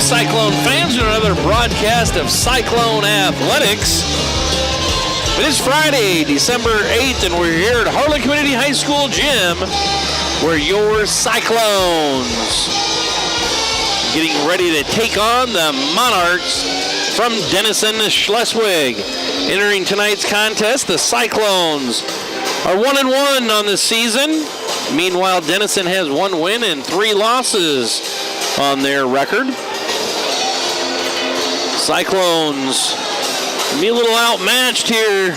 Cyclone fans, to another broadcast of Cyclone Athletics. It is Friday, December 8th, and we're here at Harlan Community High School Gym, where your Cyclones getting ready to take on the Monarchs from Denison, Schleswig. Entering tonight's contest, the Cyclones are 1-1 on the season. Meanwhile, Denison has 1 win and 3 losses on their record. Cyclones be a little outmatched here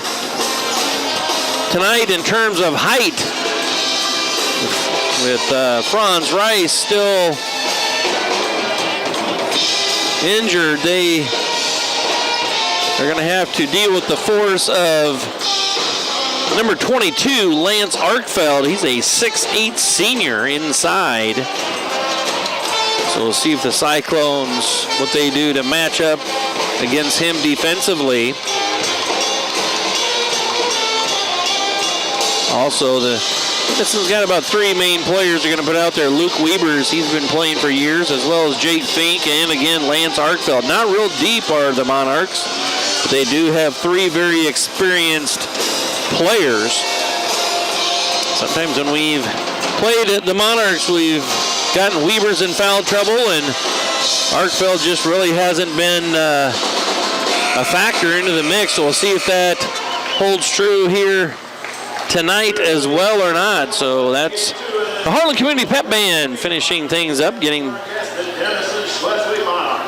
tonight in terms of height, with Franz Rice still injured. They are going to have to deal with the force of number 22, Lance Arkfeld. He's a 6'8" senior inside. So we'll see if the Cyclones, what they do to match up against him defensively. Also, this has got about 3 main players they're going to put out there. Luke Wiebers, he's been playing for years, as well as Jake Fink, and again, Lance Arkfeld. Not real deep are the Monarchs, but they do have 3 very experienced players. Sometimes when we've played at the Monarchs, we've gotten Wiebers in foul trouble, and Arkfeld just really hasn't been a factor into the mix. So we'll see if that holds true here tonight as well or not. So that's the Harlan Community Pep Band finishing things up, getting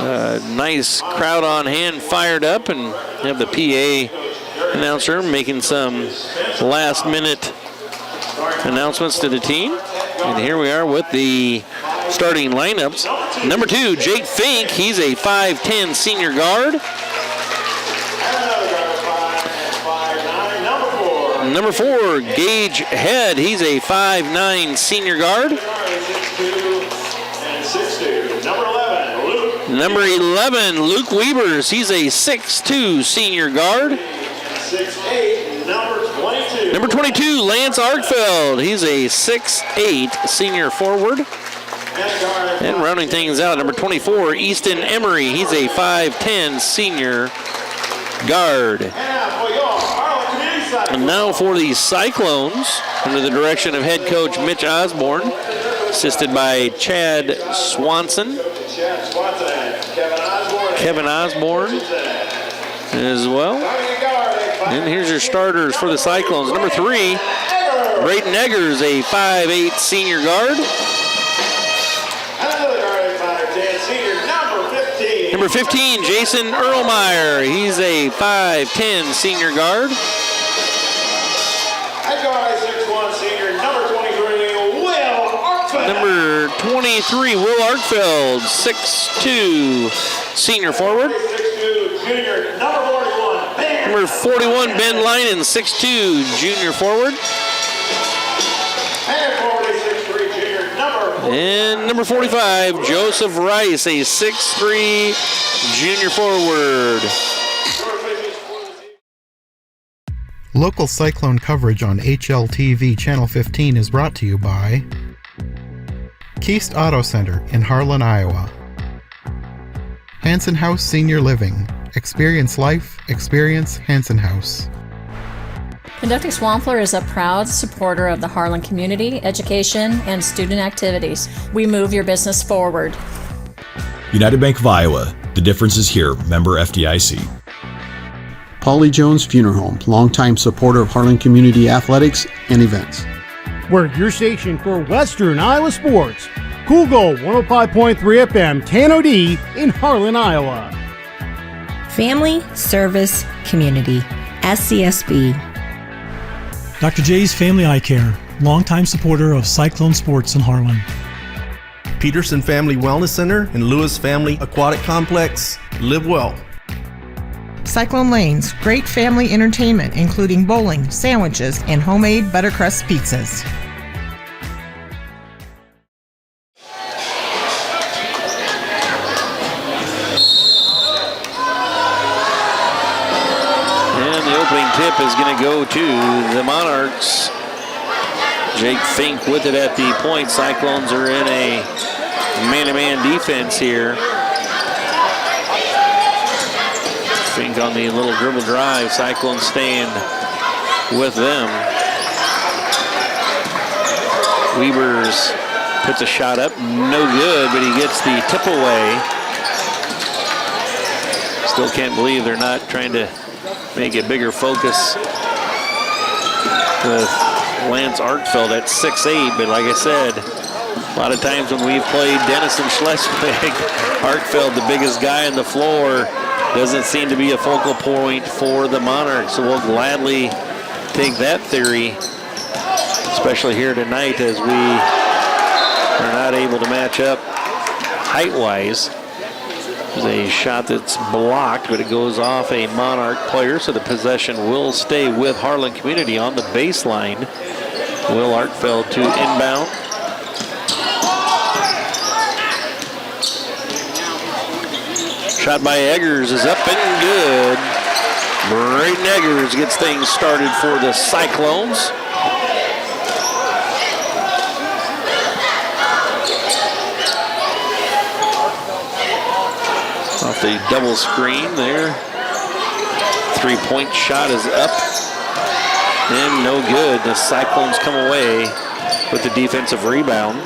a nice crowd on hand fired up, and have the PA announcer making some last-minute announcements to the team. And here we are with the starting lineups. Number 2, Jake Fink. He's a 5'10" senior guard. Number 4, Gage Head. He's a 5'9" senior guard. Number 11, Luke Wiebers. He's a 6'2" senior guard. Number 22, Lance Arkfeld. He's a 6'8" senior forward. And rounding things out, number 24, Easton Emery. He's a 5'10" senior guard. And now for the Cyclones, under the direction of head coach Mitch Osborne, assisted by Chad Swanson, Kevin Osborne as well. And here's your starters for the Cyclones. Number 3, Brayton Eggers, a 5'8" senior guard. Number 15, Jason Erlmeyer. He's a 5'10" senior guard. Number 23, Will Arkfeld, 6'2" senior forward. Number 41, Ben Linen, 6'2", junior forward. And number 45, Joseph Rice, a 6'3" junior forward. Local Cyclone coverage on HLTV Channel 15 is brought to you by Keast Auto Center in Harlan, Iowa. Hanson House Senior Living. Experience life, experience Hanson House. Conducting Swampler is a proud supporter of the Harlan community, education, and student activities. We move your business forward. United Bank of Iowa. The difference is here. Member FDIC. Paulie Jones Funeral Home, longtime supporter of Harlan Community Athletics and events. We're your station for Western Iowa sports. Cool Gold 105.3 FM, Tano D in Harlan, Iowa. Family Service Community, SCSB. Dr. J's Family Eye Care, longtime supporter of Cyclone Sports in Harlan. Peterson Family Wellness Center and Lewis Family Aquatic Complex. Live well. Cyclone Lanes, great family entertainment, including bowling, sandwiches, and homemade buttercrust pizzas. And the opening tip is going to go to the Monarchs. Jake Fink with it at the point. Cyclones are in a man-to-man defense here. Fink on the little dribble drive. Cyclone staying with them. Weavers puts a shot up, no good, but he gets the tip away. Still can't believe they're not trying to make a bigger focus with Lance Arkfeld at 6'8", but like I said, a lot of times when we've played Denison Schleswig, Arkfeld, the biggest guy on the floor, doesn't seem to be a focal point for the Monarchs. So we'll gladly take that theory, especially here tonight as we are not able to match up height-wise. There's a shot that's blocked, but it goes off a Monarch player, so the possession will stay with Harlan Community on the baseline. Will Arkfeld to inbound. Shot by Eggers is up and good. Brayden Eggers gets things started for the Cyclones. Off the double screen there. Three-point shot is up and no good. The Cyclones come away with the defensive rebound.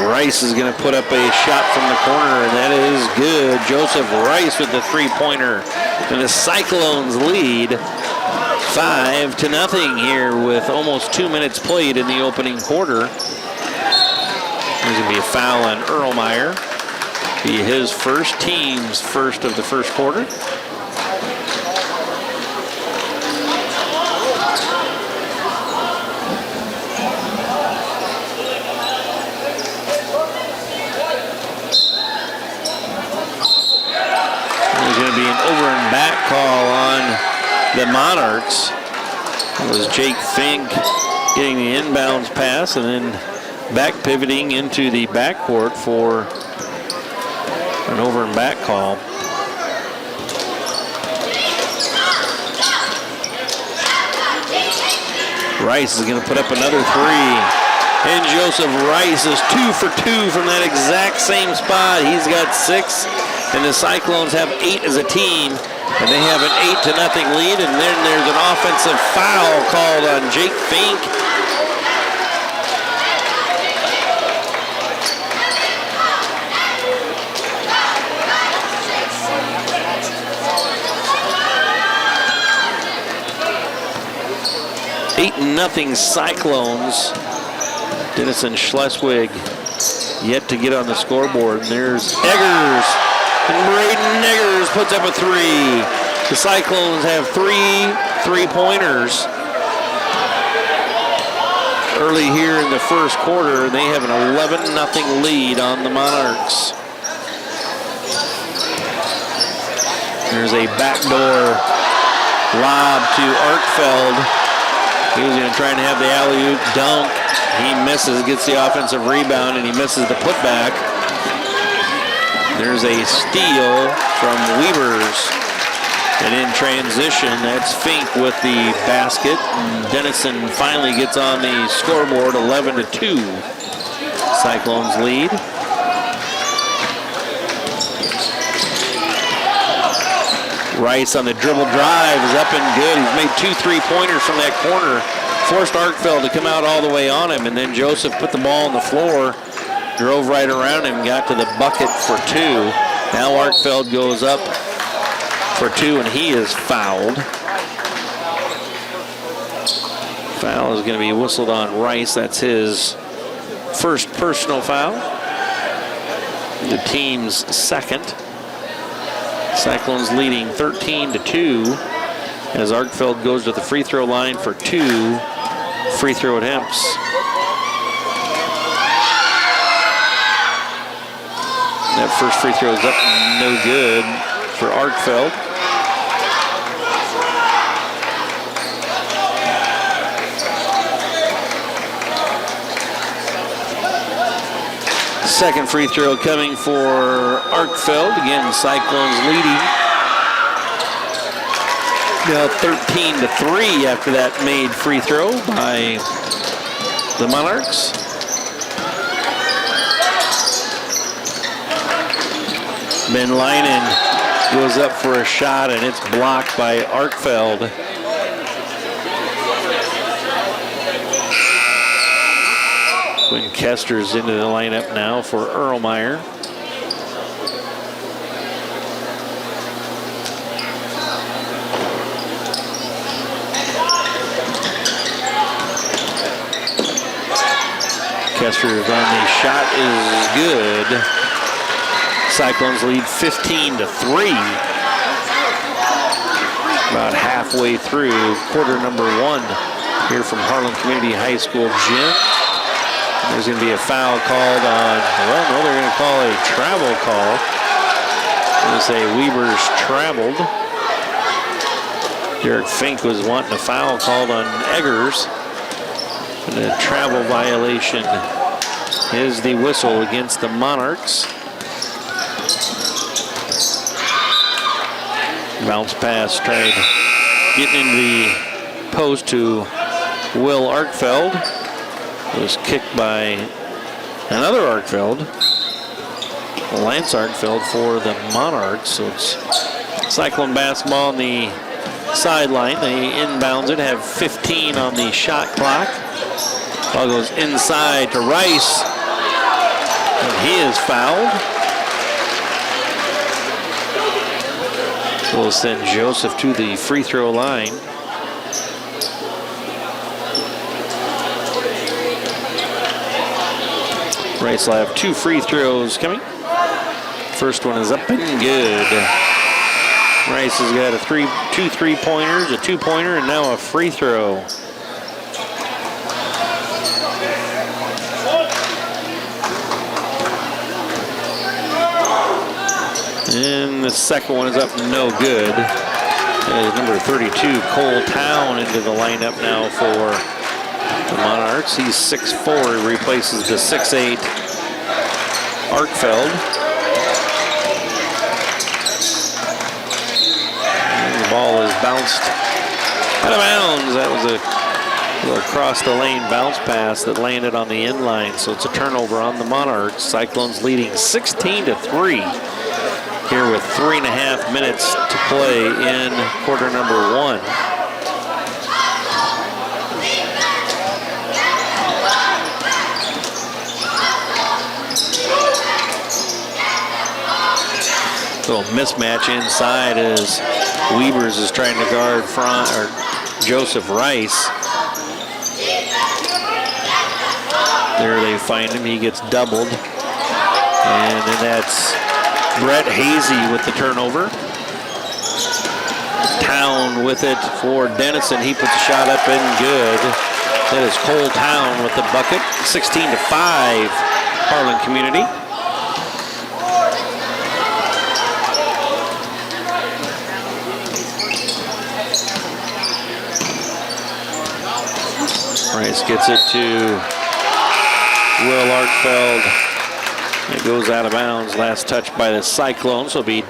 Rice is going to put up a shot from the corner, and that is good. Joseph Rice with the three-pointer, and the Cyclones lead 5-0 here with almost 2 minutes played in the opening quarter. There's going to be a foul on Erlmeyer. Be his first, team's first of the first quarter. There's going to be an over and back call on the Monarchs. It was Jake Fink getting the inbounds pass and then back pivoting into the backcourt for an over and back call. Rice is going to put up another three. And Joseph Rice is 2 for 2 from that exact same spot. He's got 6, and the Cyclones have 8 as a team. And they have an 8-0 lead, and then there's an offensive foul called on Jake Fink. Nothing Cyclones. Denison Schleswig yet to get on the scoreboard. And there's Eggers. And Brayden Eggers puts up a three. The Cyclones have 3 3-pointers early here in the first quarter. They have an 11-0 lead on the Monarchs. There's a backdoor lob to Arkfeld. He was going to try and have the alley-oop dunk. He misses, gets the offensive rebound, and he misses the putback. There's a steal from Weavers. And in transition, that's Fink with the basket. And Denison finally gets on the scoreboard, 11-2. Cyclones lead. Rice on the dribble drive is up and good. He's made 2 3-pointers from that corner. Forced Arkfeld to come out all the way on him, and then Joseph put the ball on the floor, drove right around him, got to the bucket for 2. Now Arkfeld goes up for 2, and he is fouled. Foul is going to be whistled on Rice. That's his first personal foul. The team's second. Cyclones leading 13-2 as Arkfeld goes to the free throw line for 2 free throw attempts. That first free throw is up, no good for Arkfeld. Second free throw coming for Arkfeld. Again, Cyclones leading. Now 13-3 after that made free throw by the Monarchs. Ben Leinen goes up for a shot, and it's blocked by Arkfeld. Quinn Kester's into the lineup now for Erlmeyer. Kester's on the shot is good. Cyclones lead 15-3. About halfway through quarter number 1 here from Harlan Community High School gym. There's going to be a foul called on, well, no, they're going to call a travel call. They say Weber's traveled. Derek Fink was wanting a foul called on Eggers. And a travel violation is the whistle against the Monarchs. Bounce pass tried getting into the post to Will Arkfeld. It was kicked by another Arkfeld, Lance Arkfeld for the Monarchs. So it's Cyclone basketball on the sideline. They inbounds it, have 15 on the shot clock. Ball goes inside to Rice, and he is fouled. We'll send Joseph to the free throw line. Rice will have 2 free throws coming. First one is up and good. Rice has got 2 3-pointers, a 2-pointer, and now a free throw. And the second one is up no good. Number 32, Cole Town, into the lineup now for the Monarchs. He's 6'4", he replaces the 6'8" Arkfeld. And the ball is bounced out of bounds. That was a little across the lane bounce pass that landed on the end line. So it's a turnover on the Monarchs. Cyclones leading 16-3 here with 3.5 minutes to play in quarter number 1. Little mismatch inside as Weavers is trying to guard Joseph Rice. There they find him. He gets doubled. And then that's Brett Hazy with the turnover. Town with it for Denison. He puts a shot up and good. That is Cole Town with the bucket. 16-5 Harlan Community. Rice gets it to Will Arkfeld. It goes out of bounds. Last touch by the Cyclones. So it'll be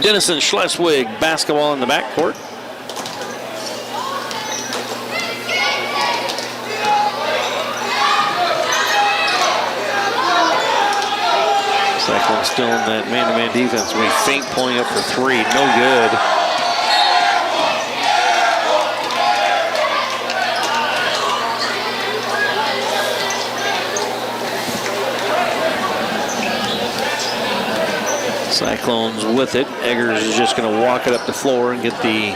Denison Schleswig basketball in the backcourt. Cyclones still in that man-to-man defense. We Fink pulling up for 3. No good. Cyclones with it. Eggers is just going to walk it up the floor and get the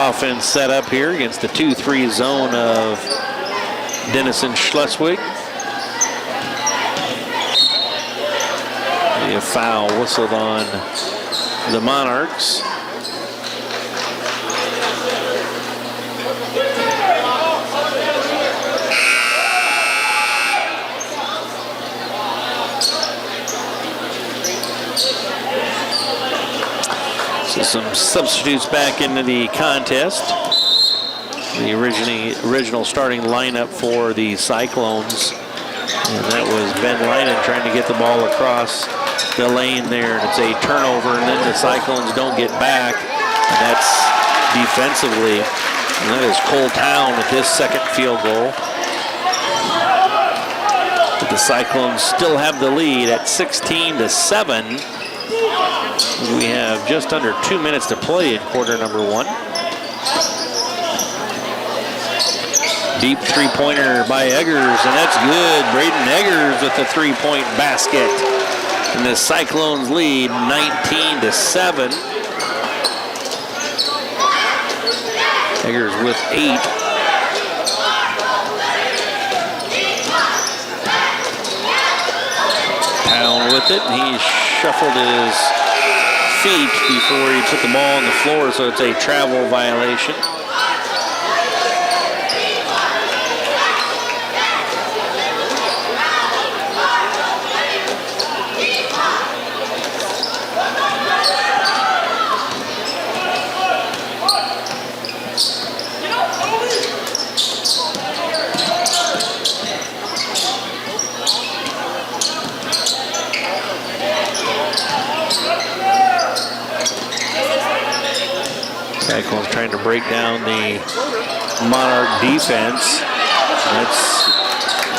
offense set up here against the 2-3 zone of Denison Schleswig. A foul whistled on the Monarchs. So some substitutes back into the contest. The original starting lineup for the Cyclones. And that was Ben Leinen trying to get the ball across the lane there. And it's a turnover, and then the Cyclones don't get back. And that's defensively. And that is Cole Town with his second field goal. But the Cyclones still have the lead at 16-7. We have just under 2 minutes to play in quarter number 1. Deep three-pointer by Eggers, and that's good. Braden Eggers with the three-point basket. And the Cyclones lead 19-7. Eggers with 8. Town with it, and he shuffled his feet before he put the ball on the floor, so it's a travel violation. Cyclones trying to break down the Monarch defense. That's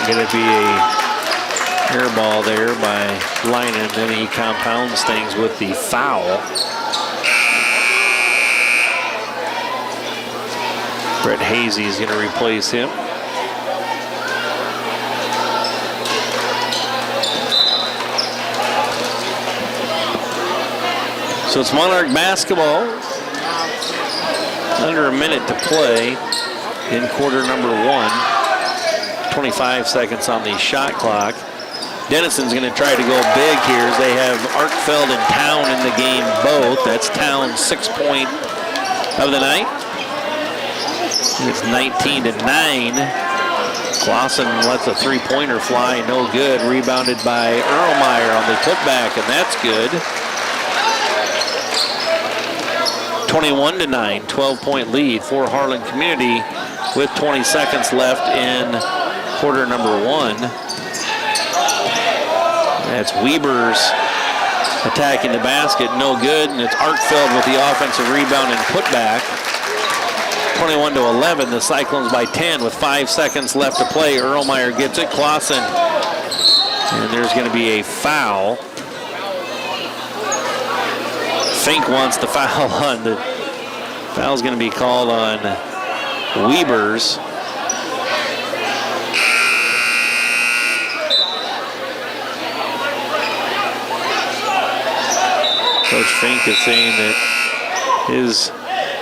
going to be a air ball there by Lynan, and then he compounds things with the foul. Brett Hazy is going to replace him. So it's Monarch basketball. Under a minute to play in quarter number 1. 25 seconds on the shot clock. Denison's going to try to go big here as they have Arkfeld and Town in the game both. That's Town's 6th point of the night. It's 19-9. Clausen lets a three-pointer fly, no good. Rebounded by Erlmeyer on the putback, and that's good. 21-9, 12-point lead for Harlan Community with 20 seconds left in quarter number 1. That's Weber's attacking the basket, no good, and it's Arkfeld with the offensive rebound and putback. 21-11, the Cyclones by 10 with 5 seconds left to play. Erlmeyer gets it, Clausen, and there's going to be a foul. Fink wants the foul on the foul's going to be called on Weber's. Coach Fink is saying that his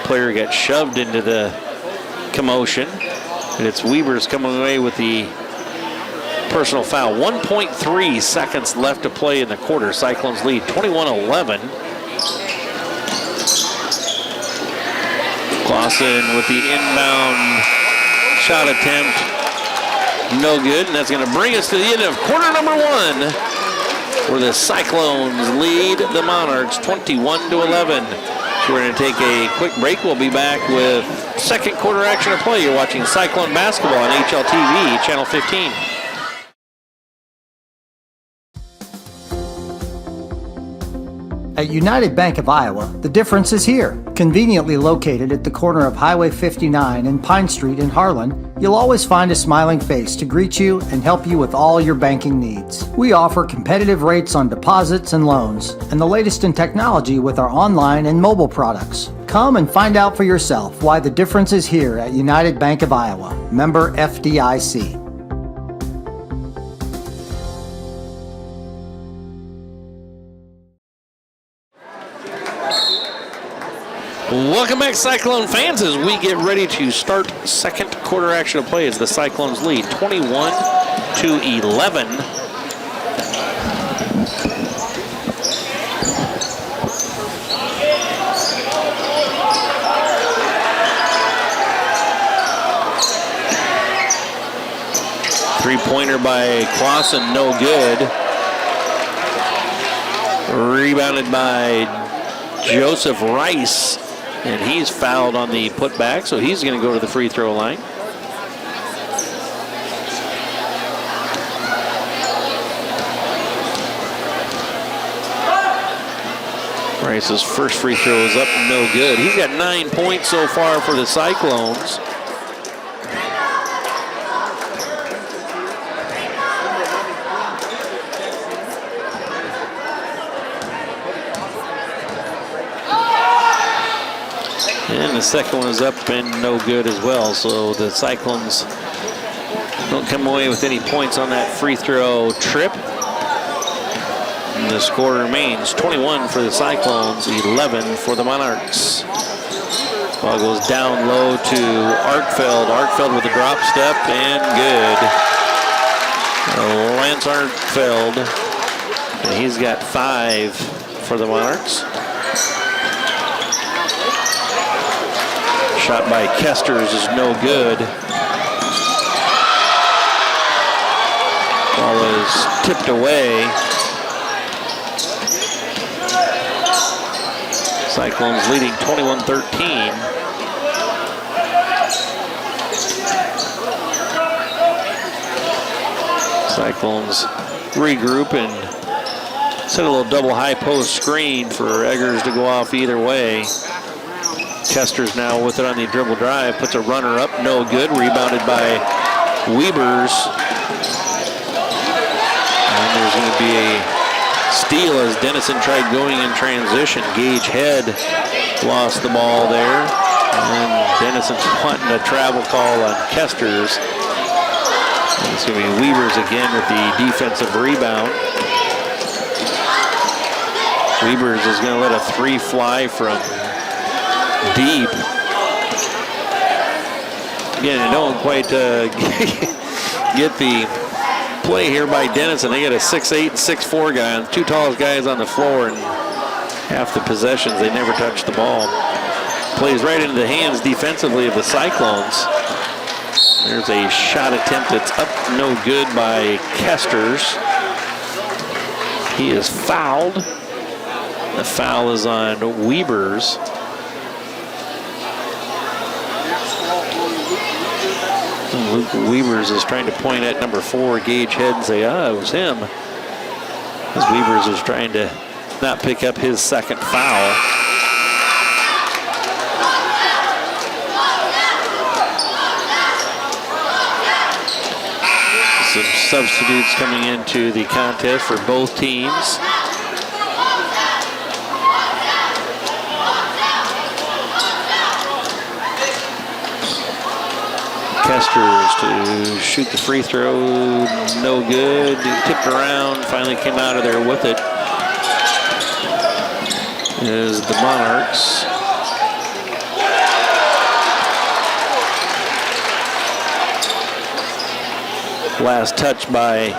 player got shoved into the commotion, and it's Weber's coming away with the personal foul. 1.3 seconds left to play in the quarter. Cyclones lead 21-11. Clausen with the inbound shot attempt, no good, and that's going to bring us to the end of quarter number 1, where the Cyclones lead the Monarchs 21-11. So we're going to take a quick break. We'll be back with second quarter action of play. You're watching Cyclone basketball on HLTV, channel 15. At United Bank of Iowa, the difference is here. Conveniently located at the corner of Highway 59 and Pine Street in Harlan, you'll always find a smiling face to greet you and help you with all your banking needs. We offer competitive rates on deposits and loans, and the latest in technology with our online and mobile products. Come and find out for yourself why the difference is here at United Bank of Iowa. Member FDIC. Welcome back, Cyclone fans, as we get ready to start second quarter action of play as the Cyclones lead 21-11. Three-pointer by Clausen, no good. Rebounded by Joseph Rice. And he's fouled on the putback, so he's going to go to the free throw line. Rice's first free throw is up, no good. He's got 9 points so far for the Cyclones. And the second one is up and no good as well. So the Cyclones don't come away with any points on that free throw trip. And the score remains 21 for the Cyclones, 11 for the Monarchs. Ball goes down low to Arkfeld. Arkfeld with a drop step and good. Lance Arkfeld, and he's got 5 for the Monarchs. Shot by Kesters is no good. Ball is tipped away. Cyclones leading 21-13. Cyclones regroup and set a little double high post screen for Eggers to go off either way. Kester's now with it on the dribble drive, puts a runner up, no good, rebounded by Weavers. And there's going to be a steal as Denison tried going in transition. Gage Head lost the ball there. And Denison's wanting a travel call on Kester's. And it's going to be Weavers again with the defensive rebound. Weavers is going to let a 3 fly from deep. Again, I don't quite get the play here by Denison. They got a 6'8" and 6'4" guy, the 2 tallest guys on the floor, and half the possessions they never touch the ball. Plays right into the hands defensively of the Cyclones. There's a shot attempt that's up, no good by Kesters. He is fouled. The foul is on Weavers. Luke Weavers is trying to point at number 4, Gage Head, and say, it was him. As Weavers is trying to not pick up his second foul. Some substitutes coming into the contest for both teams. Kesters to shoot the free throw, no good. He tipped around, finally came out of there with it. Is the Monarchs. Last touch by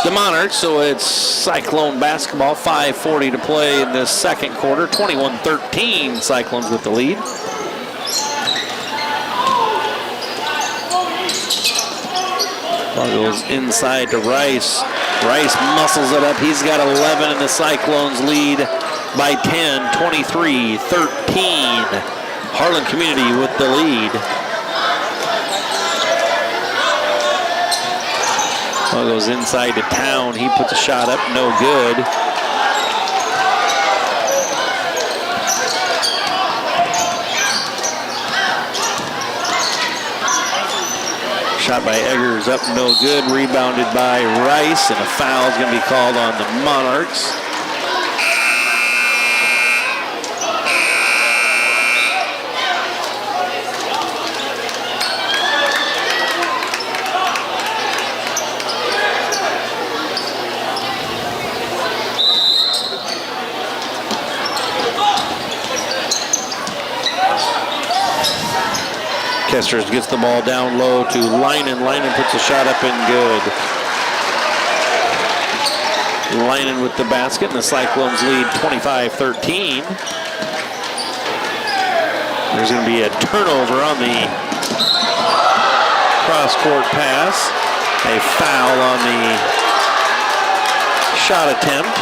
the Monarchs, so it's Cyclone basketball. 5:40 to play in this second quarter. 21-13, Cyclones with the lead. Ball goes inside to Rice. Rice muscles it up. He's got 11, and the Cyclones lead by 10, 23-13. Harlan Community with the lead. Ball goes inside to Town. He puts a shot up, no good. Shot by Eggers up, no good. Rebounded by Rice, and a foul is going to be called on the Monarchs. Kesters gets the ball down low to Lynan. Lynan puts a shot up and good. Lynan with the basket, and the Cyclones lead 25-13. There's going to be a turnover on the cross-court pass. A foul on the shot attempt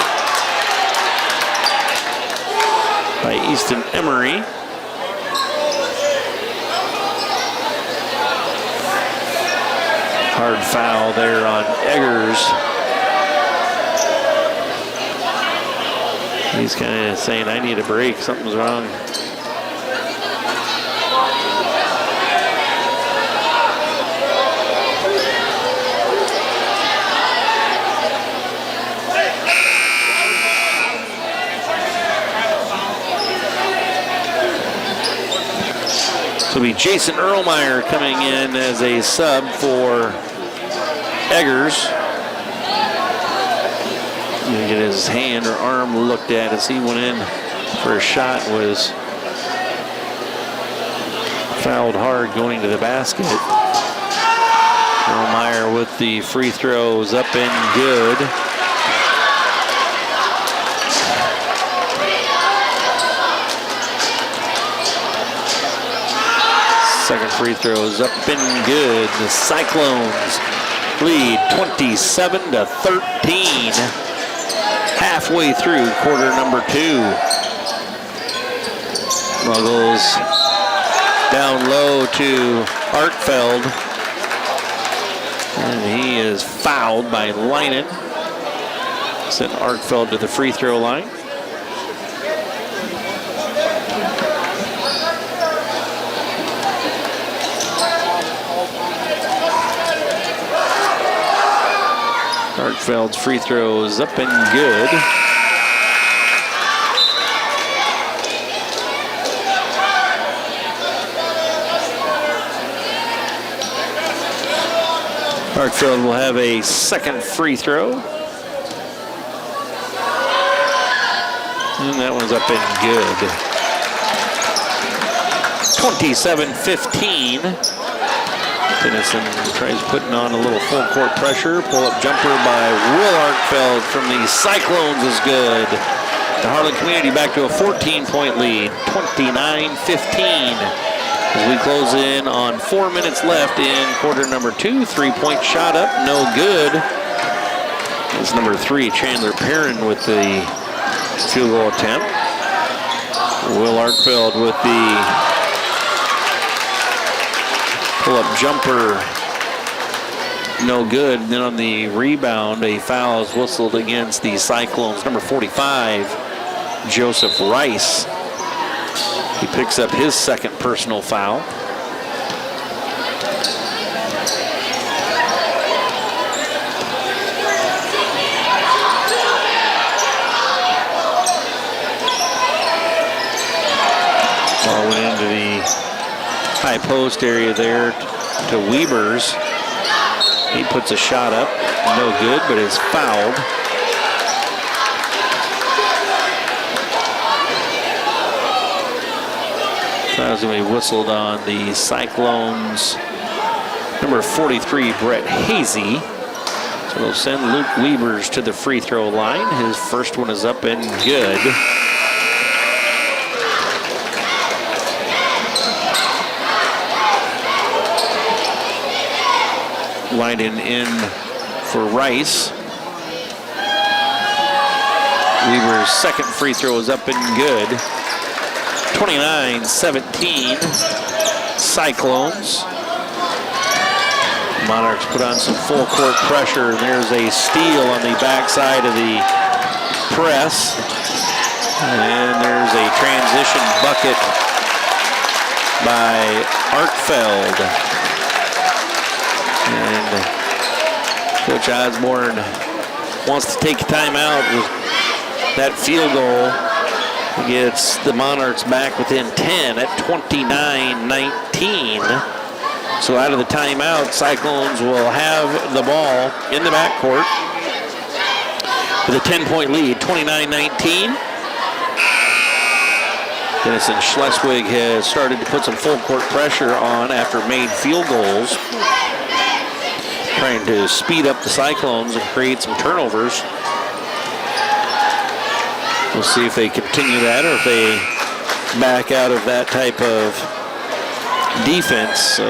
by Easton Emery. Hard foul there on Eggers. He's kind of saying, I need a break, something's wrong. So it'll be Jason Erlmeyer coming in as a sub for Eggers. Gonna get his hand or arm looked at as he went in for a shot, was fouled hard going to the basket. Erlmeyer with the free throws up and good. Second free throw is up and good. The Cyclones lead 27-13. Halfway through quarter number 2. Muggles down low to Arkfeld. And he is fouled by Leinen. Sent Arkfeld to the free throw line. Arkfeld's free throw is up and good. Arkfeld will have a second free throw. And that one's up and good. 27-15. Denison tries putting on a little full court pressure. Pull-up jumper by Will Arkfeld from the Cyclones is good. The Harlan community back to a 14-point lead, 29-15. As we close in on 4 minutes left in quarter number 2. 3-point shot up, no good. It's number 3, Chandler Perrin with the field goal attempt. Will Arkfeld with the pull-up jumper, no good. Then on the rebound, a foul is whistled against the Cyclones. Number 45, Joseph Rice. He picks up his second personal foul. Ball went into the high post area there to Weavers. He puts a shot up, no good, but is fouled. Foul's going to be whistled on the Cyclones. Number 43, Brett Hazy. So they'll send Luke Weavers to the free throw line. His first one is up and good. Leinen in for Rice. Weaver's second free throw is up and good. 29-17, Cyclones. Monarchs put on some full court pressure. There's a steal on the backside of the press. And there's a transition bucket by Arkfeld. And Coach Osborne wants to take a timeout with that field goal. Gets the Monarchs back within 10 at 29-19. So out of the timeout, Cyclones will have the ball in the backcourt with a 10-point lead, 29-19. Denison Schleswig has started to put some full court pressure on after made field goals, trying to speed up the Cyclones and create some turnovers. We'll see if they continue that or if they back out of that type of defense. So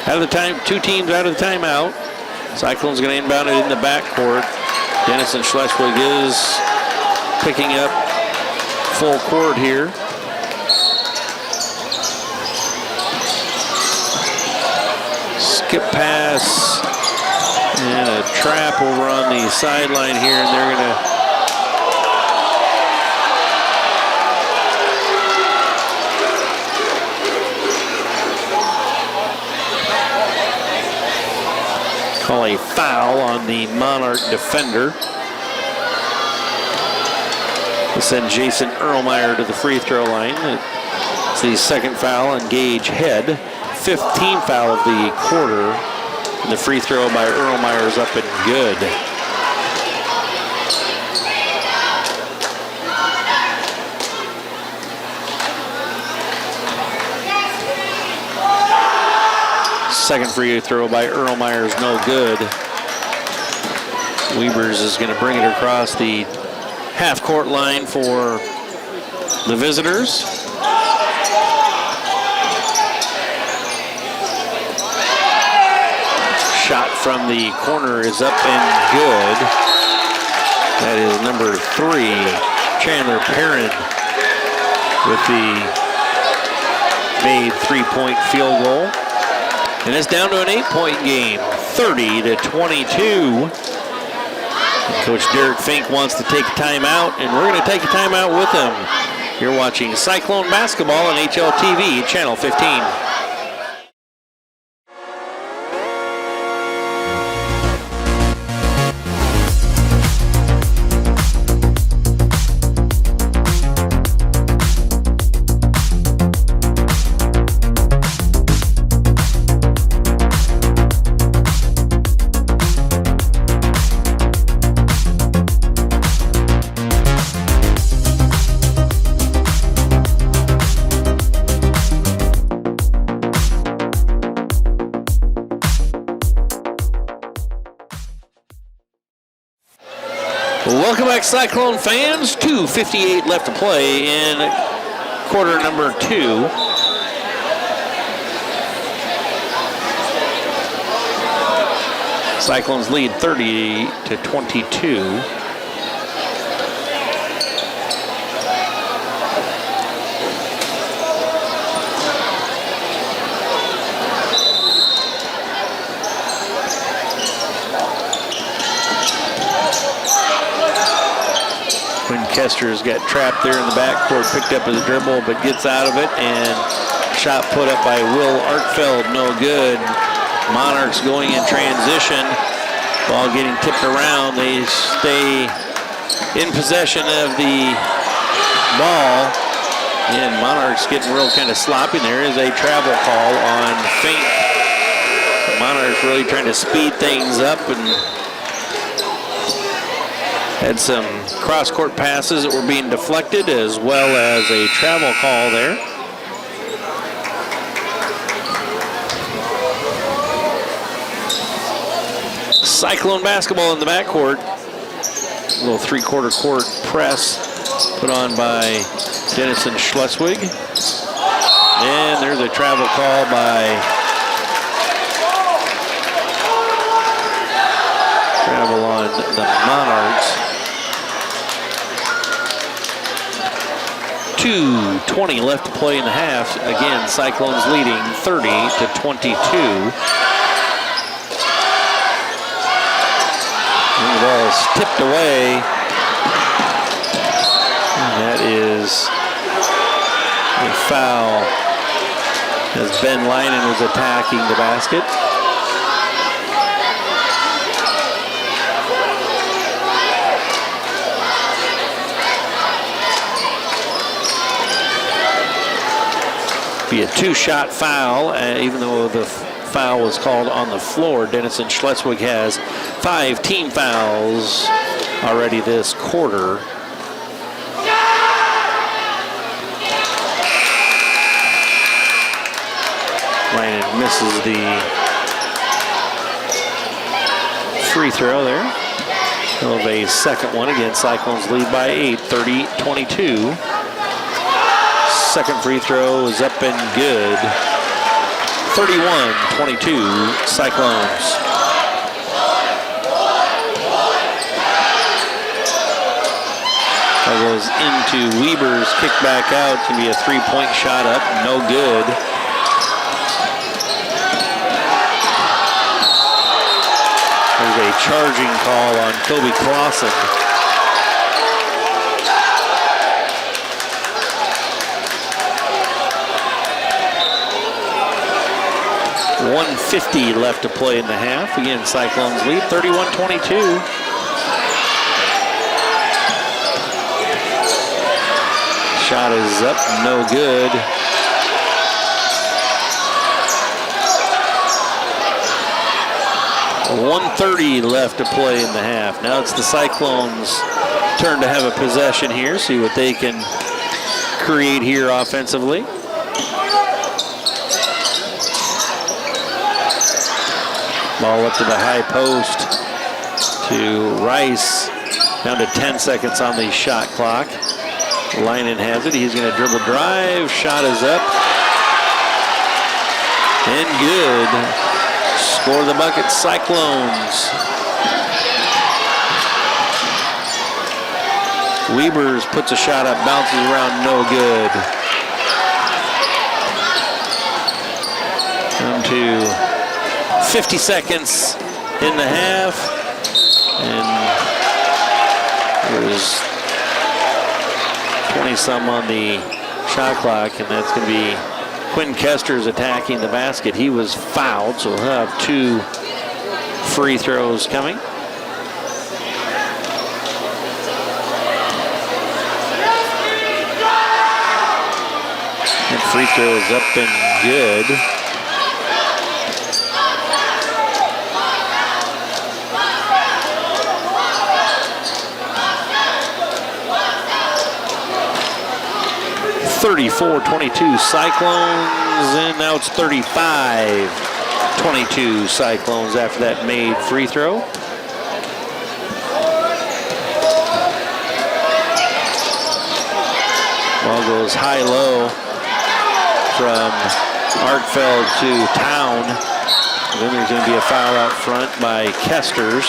out of the time, two teams out of the timeout. Cyclone's going to inbound it in the backcourt. Denison Schleswig is picking up full court here. Skip pass and a trap over on the sideline here, and they're going to call a foul on the Monarch defender. We'll send Jason Erlmeyer to the free throw line. It's the second foul on Gage Head. 15th foul of the quarter. And the free throw by Erlmeyer is up and good. Second free throw by Erlmeyer is no good. Weavers is going to bring it across the half-court line for the visitors. Shot from the corner is up and good. That is number 3, Chandler Perrin, with the made 3-point field goal. And it's down to an 8-point game, 30-22. Coach Derek Fink wants to take a timeout, and we're going to take a timeout with him. You're watching Cyclone basketball on HLTV, Channel 15. Welcome back, Cyclone fans. 2:58 left to play in quarter number 2. Cyclones lead 30-22. Kester's got trapped there in the backcourt, picked up his dribble, but gets out of it, and shot put up by Will Arkfeld, no good. Monarchs going in transition. Ball getting tipped around. They stay in possession of the ball, and Monarchs getting real kind of sloppy. There is a travel call on Fink. The Monarchs really trying to speed things up and had some cross-court passes that were being deflected, as well as a travel call there. Cyclone basketball in the backcourt. A little three-quarter court press put on by Denison Schleswig. And there's a travel call by travel on the Monarchs. 2:20 left to play in the half. Again, Cyclones leading 30-22. And the ball is tipped away. And that is a foul as Ben Linen was attacking the basket. Be a 2-shot foul, even though the foul was called on the floor. Denison Schleswig has 5 team fouls already this quarter. Linen misses the free throw there. He'll have a second one. Again, Cyclones lead by 8, 30-22. Second free throw is up and good. 31-22 Cyclones. That goes into Weber's kick back out. It's going to be a 3-point shot up. No good. There's a charging call on Kobe Clausen. 1:50 left to play in the half. Again, Cyclones lead 31-22. Shot is up, no good. 1:30 left to play in the half. Now it's the Cyclones' turn to have a possession here, see what they can create here offensively. Ball up to the high post to Rice. Down to 10 seconds on the shot clock. Lynan has it. He's going to dribble drive. Shot is up. And good. Score the bucket, Cyclones. Weavers puts a shot up, bounces around, no good. Down to 50 seconds in the half. And there's 20-some on the shot clock, and that's going to be Quinn Kester's attacking the basket. He was fouled, so he'll have 2 free throws coming. And free throw is up and good. (34-22) Cyclones, and now it's 35-22 Cyclones after that made free throw. Ball goes high-low from Arkfeld to Town. And then there's going to be a foul out front by Kesters.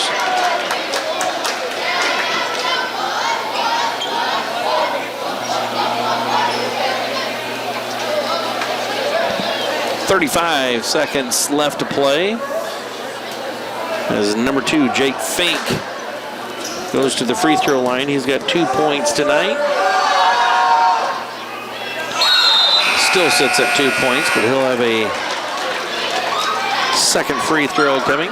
.35 seconds left to play. As number 2, Jake Fink, goes to the free throw line. He's got 2 points tonight. Still sits at 2 points, but he'll have a second free throw coming.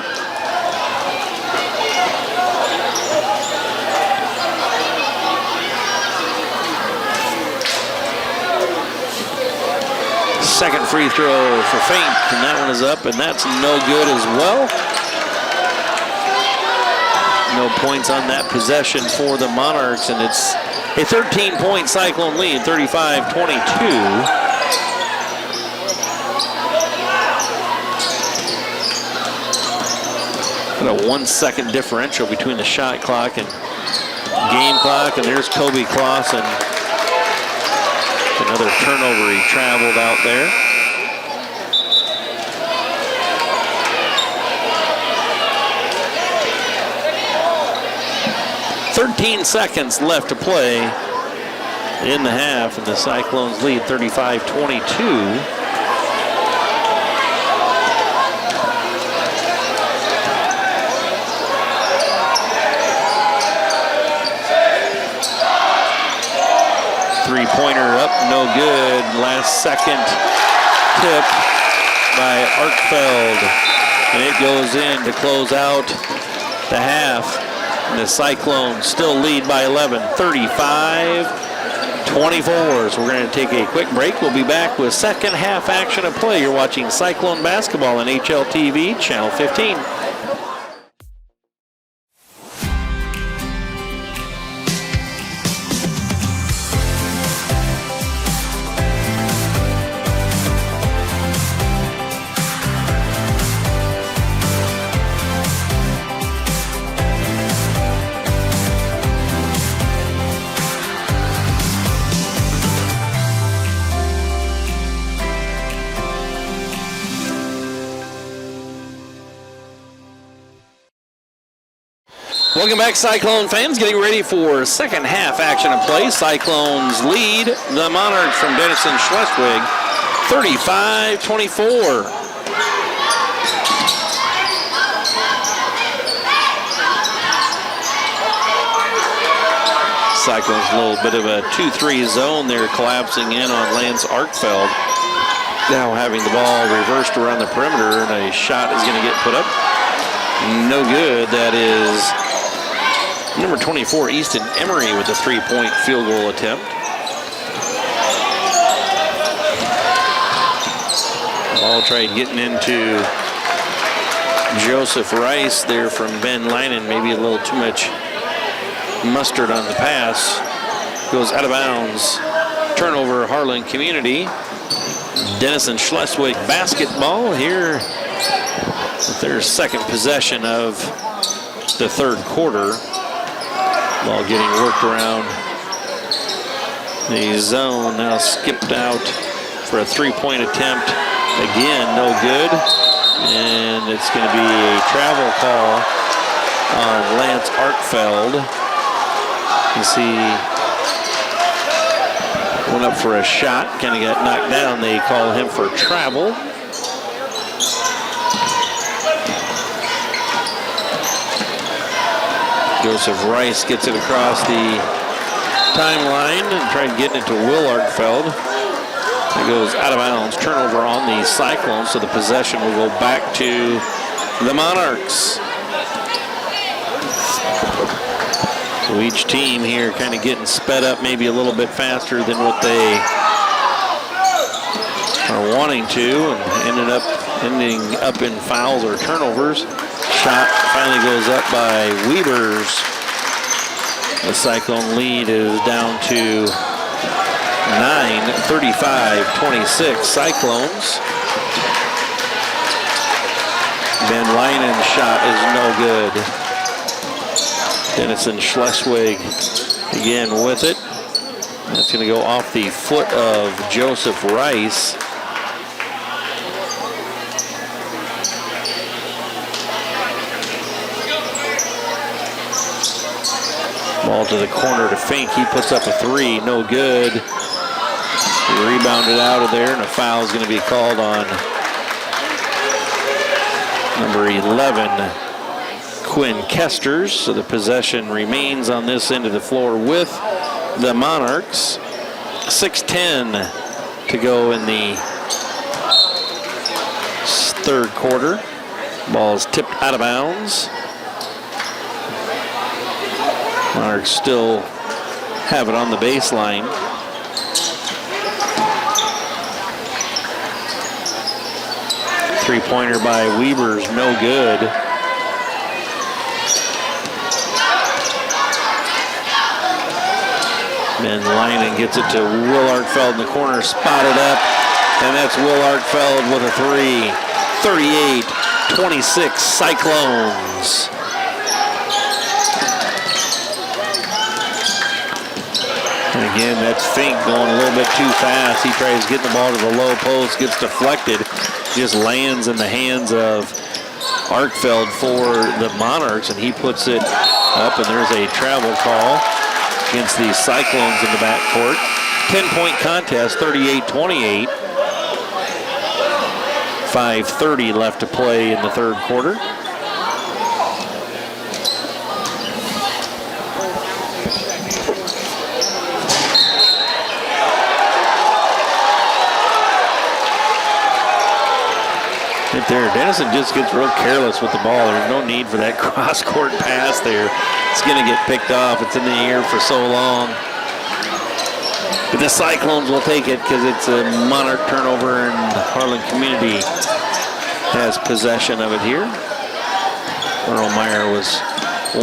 Second free throw for Fink, and that one is up, and that's no good as well. No points on that possession for the Monarchs, and it's a 13-point Cyclone lead, 35-22. Got a 1 second differential between the shot clock and game clock, and there's Kobe Clausen. Another turnover, he traveled out there. .13 seconds left to play in the half, and the Cyclones lead 35-22. Three-pointer up, no good. Last second tip by Arkfeld. And it goes in to close out the half. And the Cyclones still lead by 11, 35-24. So we're going to take a quick break. We'll be back with second half action of play. You're watching Cyclone basketball on HLTV, Channel 15. Welcome back, Cyclone fans. Getting ready for second half action of play. Cyclones lead the Monarchs from Denison Schleswig, 35-24. Cyclones a little bit of a 2-3 zone there, collapsing in on Lance Arkfeld. Now having the ball reversed around the perimeter, and a shot is going to get put up. No good. That is number 24, Easton Emery, with a 3-point field goal attempt. Ball tried getting into Joseph Rice there from Ben Linen. Maybe a little too much mustard on the pass. Goes out of bounds. Turnover, Harlan Community. Denison Schleswig basketball here with their second possession of the third quarter. Ball getting worked around the zone. Now skipped out for a three-point attempt. Again, no good. And it's going to be a travel call on Lance Arkfeld. You see, went up for a shot, kind of got knocked down. They call him for travel. Joseph Rice gets it across the timeline and trying getting it to Will Arkfeld. It goes out of bounds. Turnover on the Cyclone, so the possession will go back to the Monarchs. So each team here kind of getting sped up maybe a little bit faster than what they are wanting to, and ending up in fouls or turnovers. Shot finally goes up by Weavers. The Cyclone lead is down to 9, 35-26 Cyclones. Ben Linen's shot is no good. Denison Schleswig again with it. That's going to go off the foot of Joseph Rice. Ball to the corner to Fink. He puts up a three, no good. He rebounded out of there, and a foul is going to be called on number 11, Quinn Kesters. So the possession remains on this end of the floor with the Monarchs. 6:10 to go in the third quarter. Ball's tipped out of bounds. Monarchs still have it on the baseline. Three-pointer by Weavers, no good. Ben Linen gets it to Will Arkfeld in the corner, spotted up, and that's Will Arkfeld with a three. 38-26 Cyclones. And again, that's Fink going a little bit too fast. He tries getting the ball to the low post, gets deflected, just lands in the hands of Arkfeld for the Monarchs, and he puts it up, and there's a travel call against the Cyclones in the backcourt. 10-point contest, 38-28. 5:30 left to play in the third quarter. Right there, Denison just gets real careless with the ball. There's no need for that cross-court pass there. It's going to get picked off. It's in the air for so long. But the Cyclones will take it because it's a Monarch turnover, and Harlan Community has possession of it here. Erlmeyer was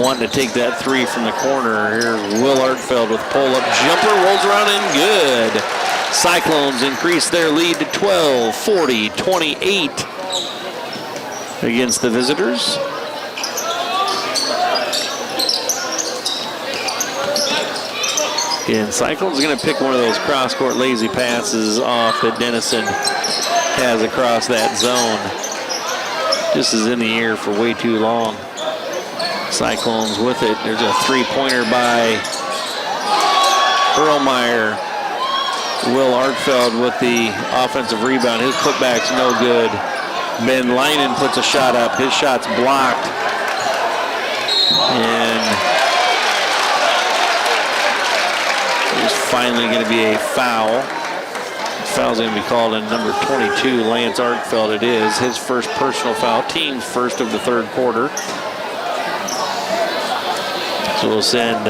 wanting to take that three from the corner. Here's Will Arkfeld with pull-up jumper, rolls around in good. Cyclones increase their lead to 12, 40-28 against the visitors. And Cyclone's going to pick one of those cross-court lazy passes off that Denison has across that zone. Just is in the air for way too long. Cyclones with it. There's a three-pointer by Erlmeyer. Will Arkfeld with the offensive rebound. His putback's no good. Ben Linen puts a shot up. His shot's blocked. And there's finally going to be a foul. Foul's going to be called on number 22, Lance Arkfeld. It is his first personal foul, team's first of the third quarter. So we'll send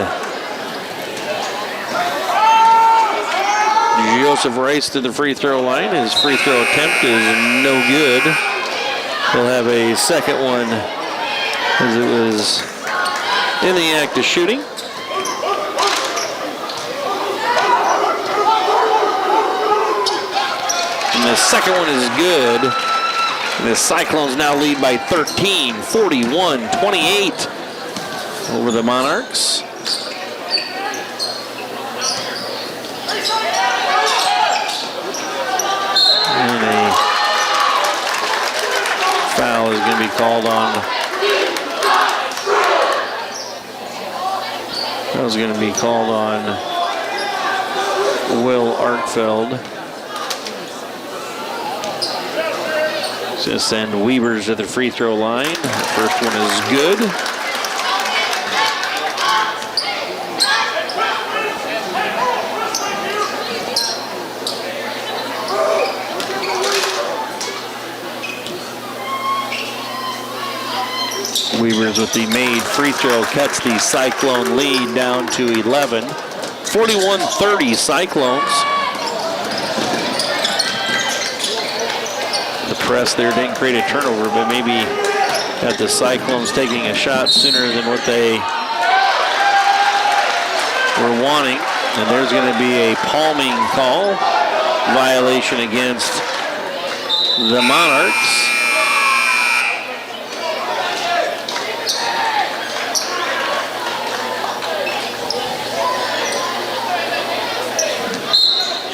Joseph Rice to the free throw line. His free throw attempt is no good. He'll have a second one as it was in the act of shooting. And the second one is good. And the Cyclones now lead by 13, 41-28 over the Monarchs. And a foul is going to be called on. That was going to be called on Will Arkfeld. Just send Weavers to the free throw line. The first one is good. Weavers with the made free throw cuts the Cyclone lead down to 11. 41-30 Cyclones. The press there didn't create a turnover, but maybe got the Cyclones taking a shot sooner than what they were wanting. And there's going to be a palming call. Violation against the Monarchs.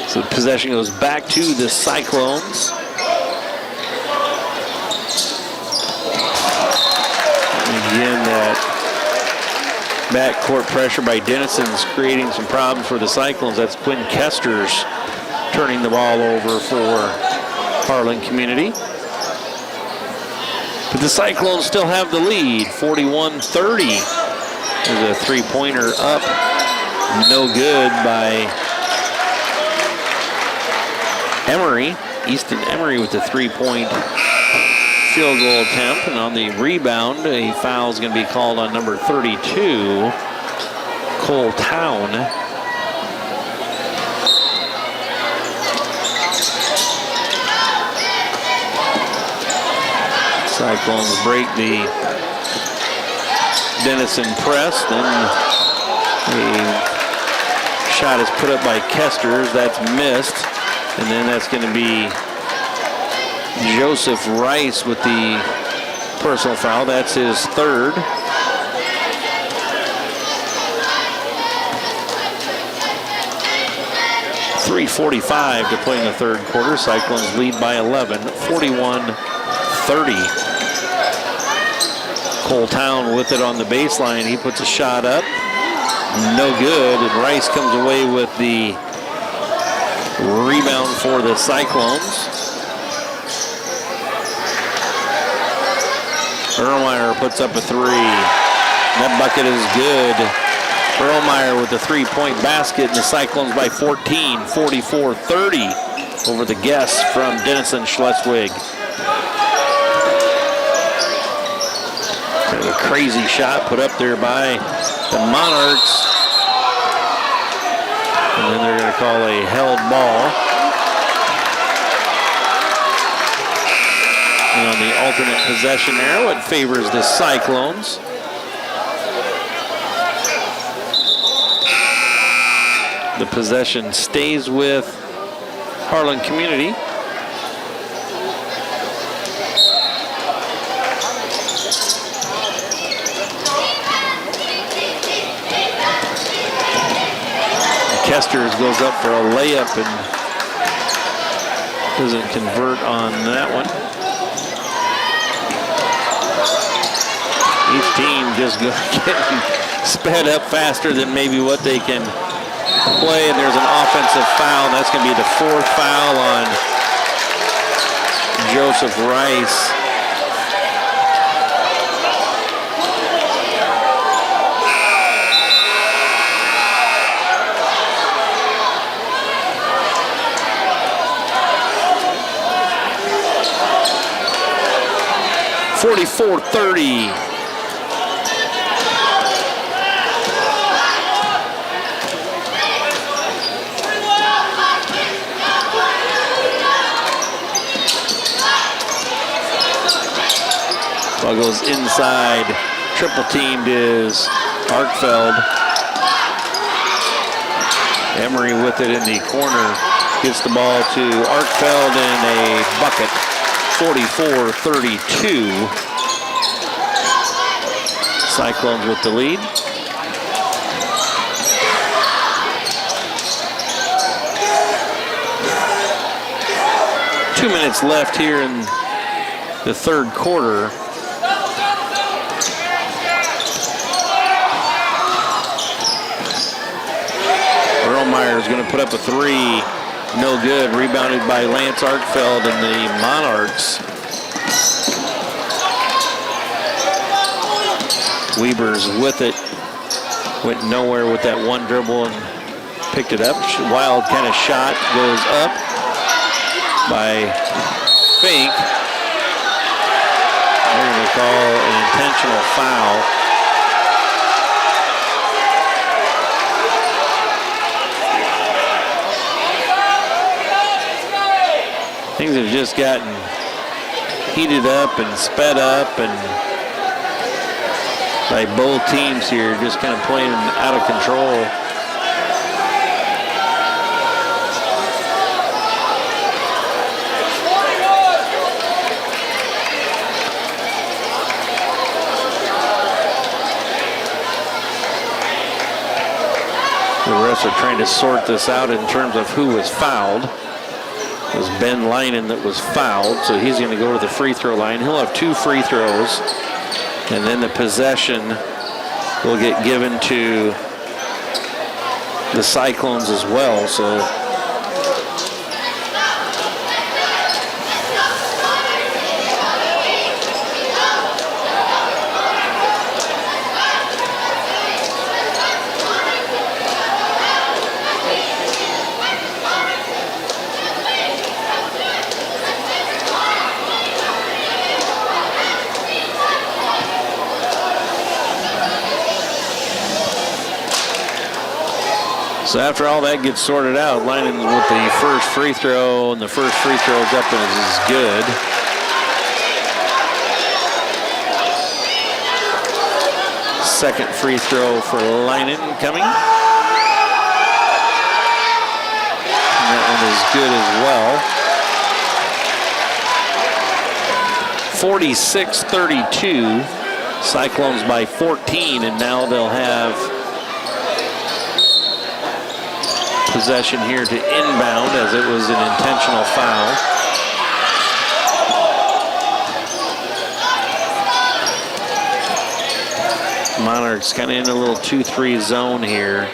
So the possession goes back to the Cyclones. Again, that backcourt pressure by Denison's creating some problems for the Cyclones. That's Quinn Kester's turning the ball over for Harlan Community. But the Cyclones still have the lead, 41-30. There's a three-pointer up, no good by Emery. Easton Emery with the three-point field goal attempt, and on the rebound, a foul is going to be called on number 32, Cole Town. Cyclones break the Denison press, then a shot is put up by Kesters, that's missed, and then that's going to be Joseph Rice with the personal foul. That's his third. .345 to play in the third quarter. Cyclones lead by 11, 41-30. Cole Town with it on the baseline. He puts a shot up. No good. And Rice comes away with the rebound for the Cyclones. Erlmeyer puts up a three. That bucket is good. Erlmeyer with the three-point basket, and the Cyclones by 14, 44-30 over the guests from Denison Schleswig. There's a crazy shot put up there by the Monarchs. And then they're going to call a held ball. And on the alternate possession arrow, it favors the Cyclones. The possession stays with Harlan Community. Kesters goes up for a layup and doesn't convert on that one. Each team just getting sped up faster than maybe what they can play, and there's an offensive foul. That's going to be the fourth foul on Joseph Rice. .44-30. goes inside. Triple teamed is Arkfeld. Emery with it in the corner. Gets the ball to Arkfeld in a bucket. 44-32. Cyclones with the lead. Two minutes left here in the third quarter. Erlmeyer is going to put up a three. No good. Rebounded by Lance Arkfeld and the Monarchs. Weber's with it. Went nowhere with that one dribble and picked it up. Wild kind of shot. Goes up by Fink. They're going to call an intentional foul. Things have just gotten heated up and sped up, and by both teams here, just kind of playing out of control. The refs are trying to sort this out in terms of who was fouled. It was Ben Linen that was fouled, so he's going to go to the free throw line. He'll have 2 free throws, and then the possession will get given to the Cyclones as well. So So after all that gets sorted out, Linen with the first free throw, and the first free throw is up and is good. Second free throw for Linen coming. And that one is good as well. 46-32. Cyclones by 14, and now they'll have possession here to inbound, as it was an intentional foul. Monarchs kind of in a little 2-3 zone here.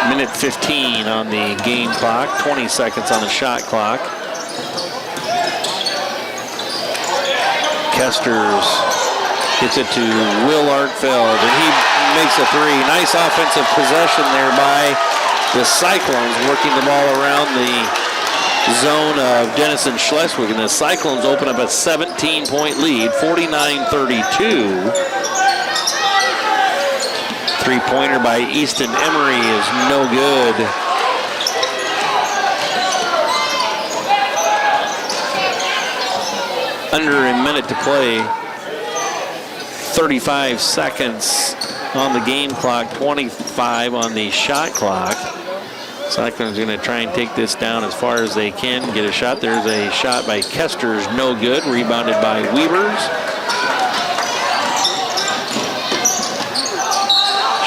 Minute 15 on the game clock, 20 seconds on the shot clock. Kesters gets it to Will Arkfeld, and he makes a three. Nice offensive possession there by the Cyclones, working the ball around the zone of Denison Schleswig, and the Cyclones open up a 17-point lead, 49-32. Three-pointer by Easton Emery is no good. Under a minute to play. 35 seconds on the game clock, 25 on the shot clock. Cyclone's going to try and take this down as far as they can, get a shot. There's a shot by Kesters, no good. Rebounded by Weavers.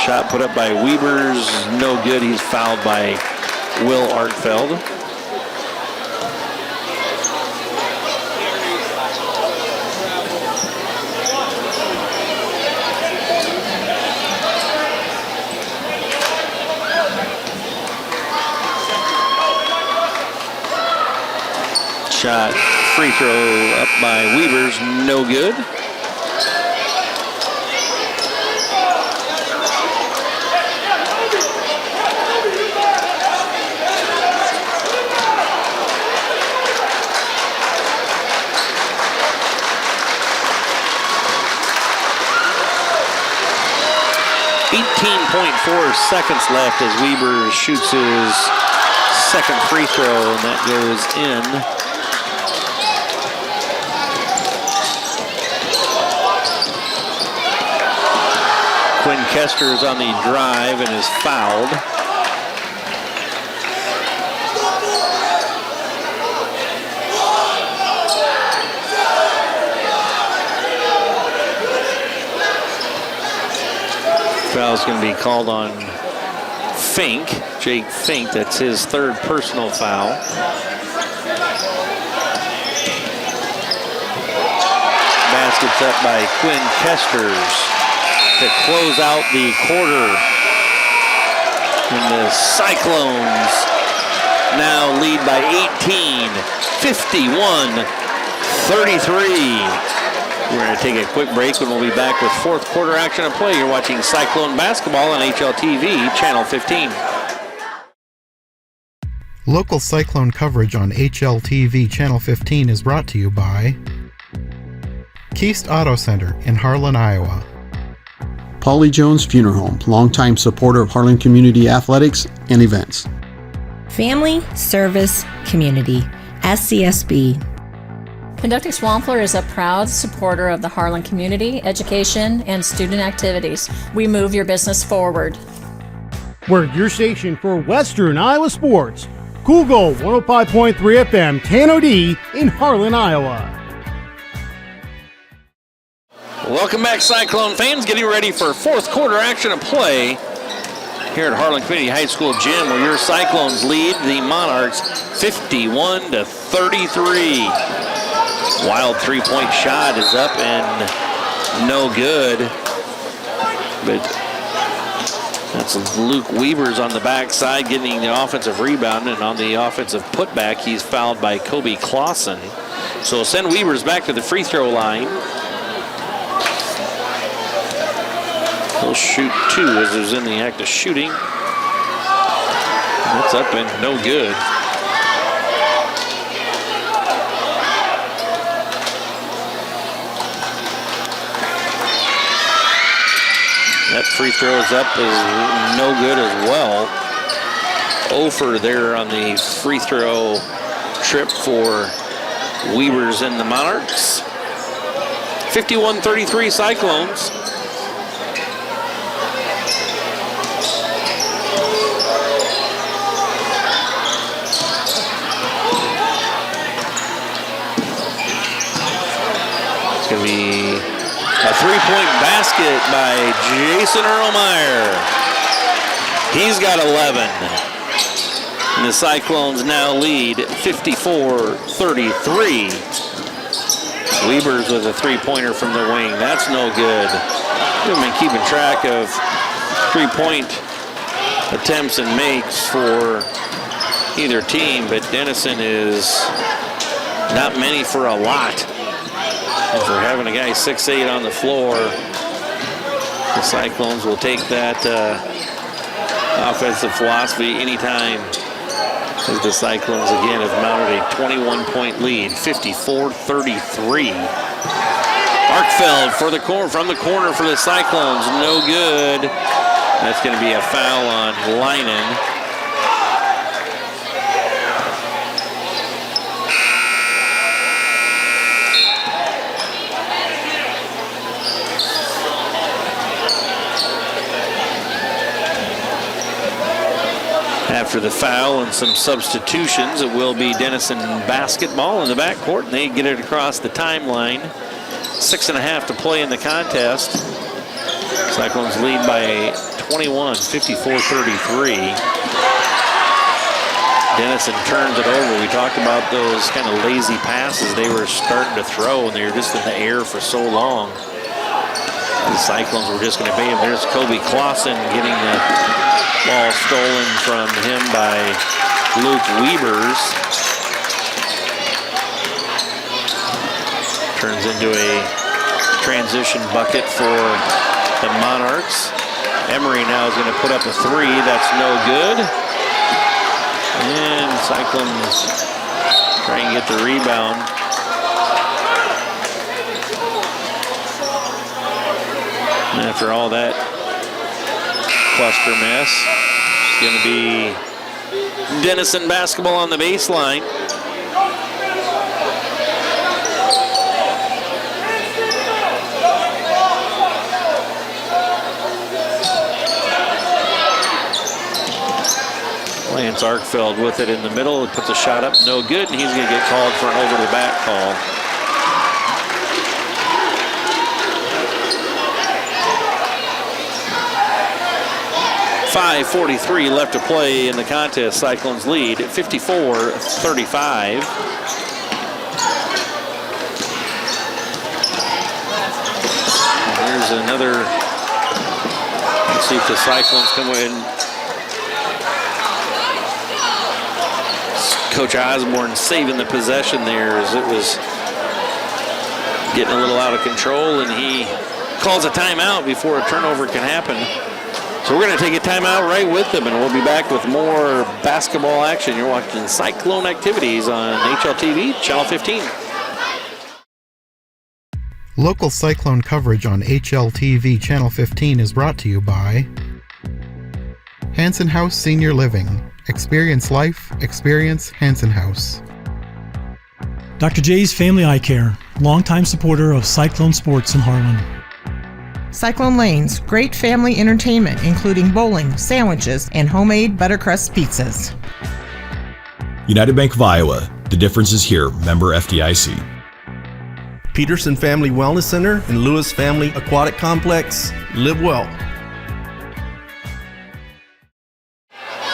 Shot put up by Weavers, no good. He's fouled by Will Arkfeld. Shot, free throw up by Weavers, no good. .4 seconds left as Weber shoots his second free throw, and that goes in. Quinn Kester is on the drive and is fouled. Foul's going to be called on Fink, Jake Fink. That's his third personal foul. Basket's up by Quinn Kesters to close out the quarter. And the Cyclones now lead by 18, 51-33. We're going to take a quick break and we'll be back with fourth quarter action of play. You're watching Cyclone basketball on HLTV, Channel 15. Local Cyclone coverage on HLTV Channel 15 is brought to you by Keist Auto Center in Harlan, Iowa. Paulie Jones Funeral Home, longtime supporter of Harlan Community Athletics and events. Family, service, community. SCSB. Conducting Swampler is a proud supporter of the Harlan community, education, and student activities. We move your business forward. We're your station for Western Iowa sports. Google 105.3 FM, KNOD in Harlan, Iowa. Welcome back, Cyclone fans. Getting ready for fourth quarter action of play here at Harlan Community High School Gym, where your Cyclones lead the Monarchs 51-33. Wild three-point shot is up and no good. But that's Luke Weavers on the backside getting the offensive rebound, and on the offensive putback, he's fouled by Kobe Clausen. So send Weavers back to the free throw line. He'll shoot two as he was in the act of shooting. That's up and no good. That free throw is up, is no good as well. Ofer there on the free throw trip for Weavers and the Monarchs. 51-33 Cyclones. It's going to be a three-point basket by Jason Erlmeyer. He's got 11. And the Cyclones now lead 54-33. Weavers with a three-pointer from the wing. That's no good. We've been keeping track of three-point attempts and makes for either team, but Denison is not many for a lot. And for having a guy 6'8" on the floor, the Cyclones will take that offensive philosophy anytime, as the Cyclones again have mounted a 21-point lead, 54-33. Arkfeld for the from the corner for the Cyclones, no good. That's going to be a foul on Leinen. After the foul and some substitutions, it will be Denison basketball in the backcourt, and they get it across the timeline. 6.5 to play in the contest. Cyclones lead by 21, 54-33. Denison turns it over. We talked about those kind of lazy passes they were starting to throw, and they were just in the air for so long. The Cyclones were just going to pay him. There's Kobe Clausen getting the ball stolen from him by Luke Weavers. Turns into a transition bucket for the Monarchs. Emery now is going to put up a three. That's no good. And Cyclones try and get the rebound. And after all that cluster mess, it's going to be Denison basketball on the baseline. Lance Arkfeld with it in the middle. He puts a shot up, no good, and he's going to get called for an over-the-back call. .5:43 left to play in the contest. Cyclones lead at 54-35. Here's another. Let's see if the Cyclones come in. Coach Osborne saving the possession there as it was getting a little out of control, and he calls a timeout before a turnover can happen. So we're going to take a timeout right with them, and we'll be back with more basketball action. You're watching Cyclone activities on HLTV, Channel 15. Local Cyclone coverage on HLTV Channel 15 is brought to you by Hanson House Senior Living. Experience life, experience Hanson House. Dr. J's Family Eye Care, longtime supporter of Cyclone Sports in Harlan. Cyclone Lanes, great family entertainment, including bowling, sandwiches, and homemade buttercrust pizzas. United Bank of Iowa. The difference is here. Member FDIC. Peterson Family Wellness Center and Lewis Family Aquatic Complex. Live well.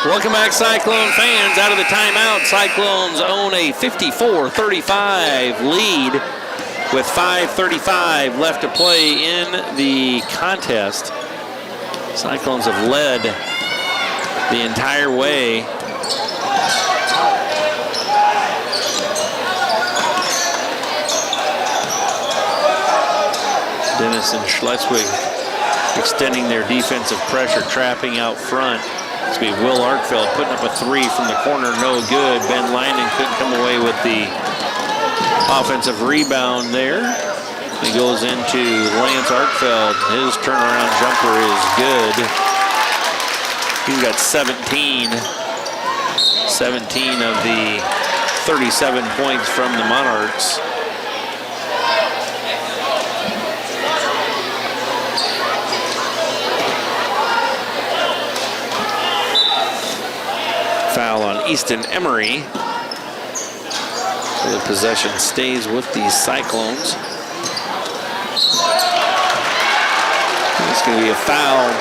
Welcome back, Cyclone fans. Out of the timeout, Cyclones own a 54-35 lead with 5:35 left to play in the contest. Cyclones have led the entire way. Denison, Schleswig extending their defensive pressure, trapping out front. It's going to be Will Arkfeld putting up a three from the corner, no good. Ben Lynden couldn't come away with the offensive rebound there. He goes into Lance Arkfeld. His turnaround jumper is good. He's got 17 of the 37 points from the Monarchs. Foul on Easton Emery. So the possession stays with the Cyclones. It's going to be a foul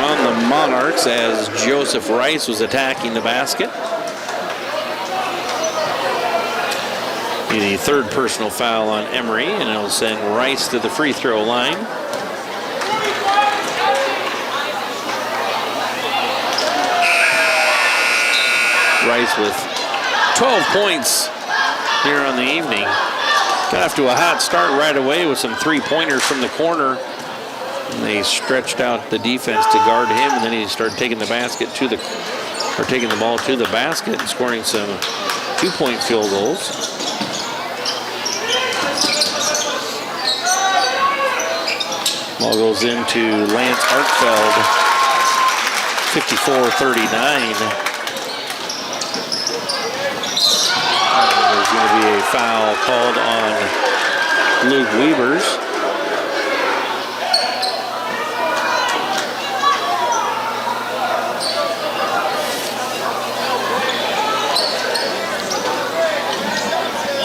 on the Monarchs as Joseph Rice was attacking the basket. The third personal foul on Emery, and it'll send Rice to the free throw line. Rice with 12 points here on the evening. Got off to a hot start right away with some three-pointers from the corner. And they stretched out the defense to guard him, and then he started taking the basket to the, or taking the ball to the basket and scoring some two-point field goals. Ball goes into Lance Arkfeld, 54-39. There's going to be a foul called on Luke Weavers.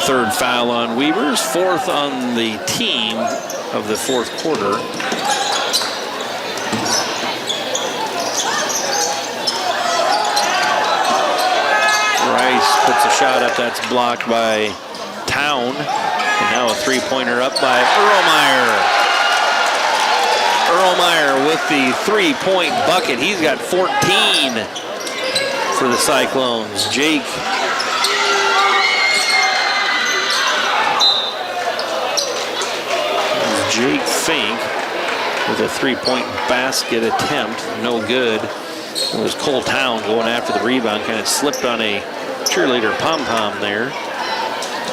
Third foul on Weavers, fourth on the team of the fourth quarter. Rice puts a shot up, that's blocked by Town. And now a three-pointer up by Erlmeyer. Erlmeyer with the three-point bucket. He's got 14 for the Cyclones. Jake Fink with a three-point basket attempt, no good. It was Cole Town going after the rebound, kind of slipped on a cheerleader pom-pom there.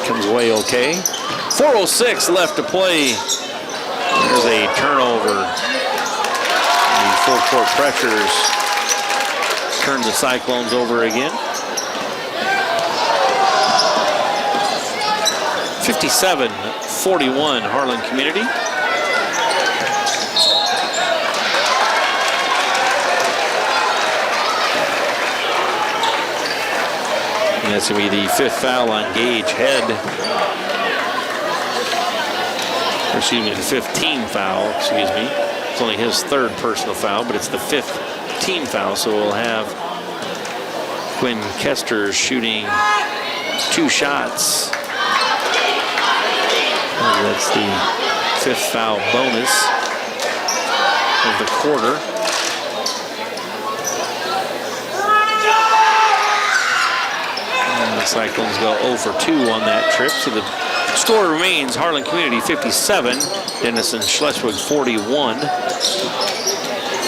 Comes away okay. 4:06 left to play. There's a turnover. The full court pressures turn the Cyclones over again. 57-41 Harlan Community. That's going to be the 5th foul on Gage Head. Or excuse me, the 5th team foul, excuse me. It's only his 3rd personal foul, but it's the 5th team foul, so we'll have Quinn Kester shooting 2 shots. And that's the 5th foul bonus of the quarter. And the Cyclones go 0 for 2 on that trip, so the score remains Harlan Community 57, Denison Schleswig 41.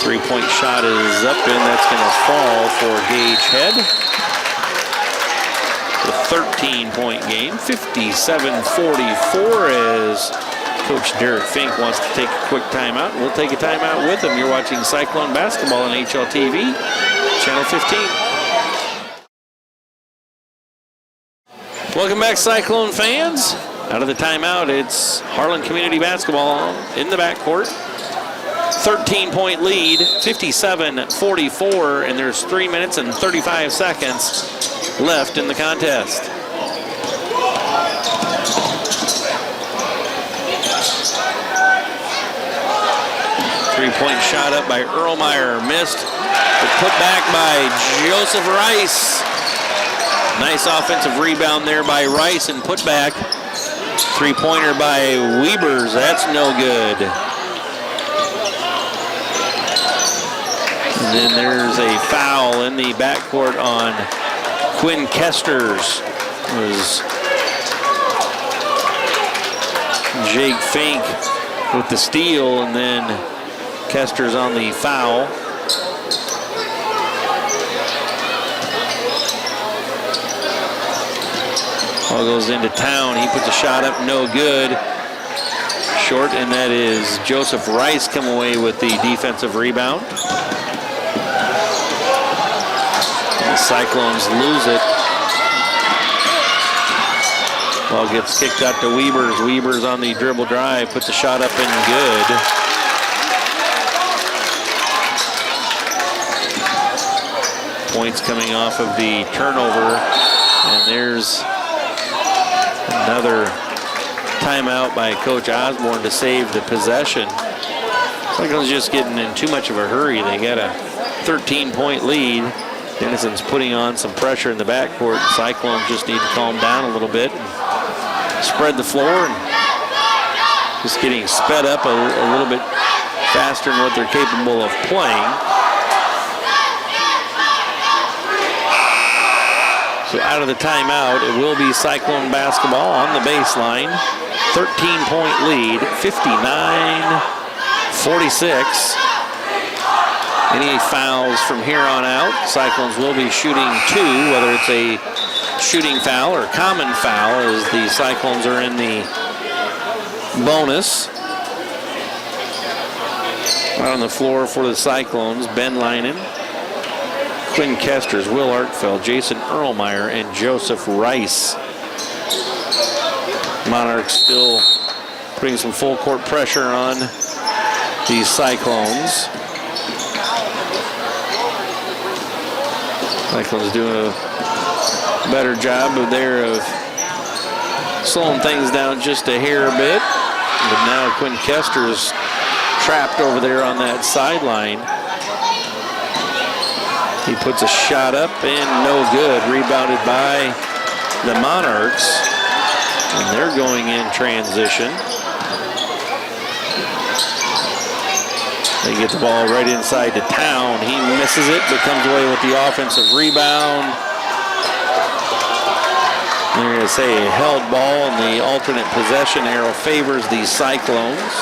3-point shot is up, and that's going to fall for Gage Head. The 13-point game, 57-44, as Coach Derek Fink wants to take a quick timeout. We'll take a timeout with him. You're watching Cyclone basketball on HLTV, Channel 15. Welcome back, Cyclone fans. Out of the timeout, it's Harlan Community basketball in the backcourt. 13-point lead, 57-44, and there's 3 minutes and 35 seconds left in the contest. Three-point shot up by Erlmeyer, missed, but put back by Joseph Rice. Nice offensive rebound there by Rice and put back. Three-pointer by Weebers, that's no good. And then there's a foul in the backcourt on Quinn Kesters. It was Jake Fink with the steal, and then Kesters on the foul. Ball goes into Town. He puts a shot up, no good. Short, and that is Joseph Rice come away with the defensive rebound. And the Cyclones lose it. Ball gets kicked out to Weebers. Weebers on the dribble drive, puts a shot up and good. Points coming off of the turnover, and there's another timeout by Coach Osborne to save the possession. Cyclones just getting in too much of a hurry. They got a 13-point lead. Denison's putting on some pressure in the backcourt. Cyclones just need to calm down a little bit and spread the floor, and just getting sped up a little bit faster than what they're capable of playing. So out of the timeout, it will be Cyclone basketball on the baseline. 13-point lead, 59-46. Any fouls from here on out, Cyclones will be shooting 2, whether it's a shooting foul or common foul, as the Cyclones are in the bonus. Out on the floor for the Cyclones, Ben Linen, Quinn Kesters, Will Arkfeld, Jason Erlmeyer, and Joseph Rice. Monarchs still putting some full court pressure on these Cyclones. Cyclones doing a better job of slowing things down just a hair bit. But now Quinn Kesters trapped over there on that sideline. He puts a shot up and no good. Rebounded by the Monarchs. And they're going in transition. They get the ball right inside to Town. He misses it, but comes away with the offensive rebound. They're going to say a held ball, and the alternate possession arrow favors the Cyclones.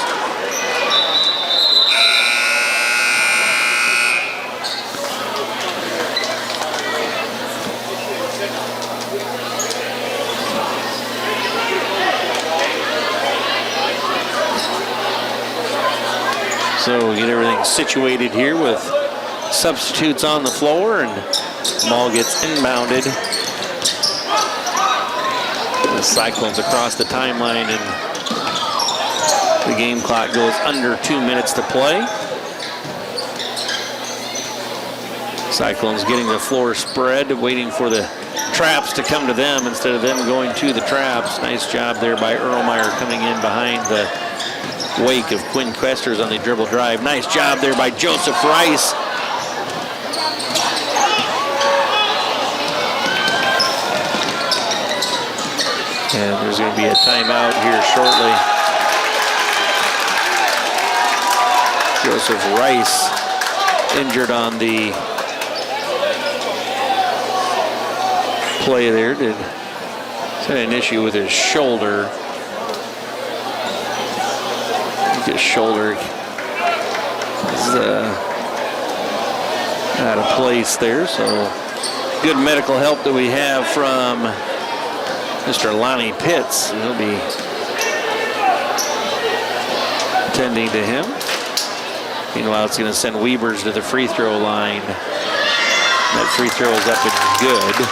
So we get everything situated here with substitutes on the floor, and the ball gets inbounded. The Cyclones across the timeline, and the game clock goes under 2 minutes to play. Cyclones getting the floor spread, waiting for the traps to come to them instead of them going to the traps. Nice job there by Erlmeyer coming in behind the wake of Quinn Questers on the dribble drive. Nice job there by Joseph Rice. And there's going to be a timeout here shortly. Joseph Rice injured on the play there. He's had an issue with his shoulder. His shoulder is out of place there. So good medical help that we have from Mr. Lonnie Pitts. He'll be attending to him. Meanwhile, it's going to send Weavers to the free throw line. That free throw is up and good.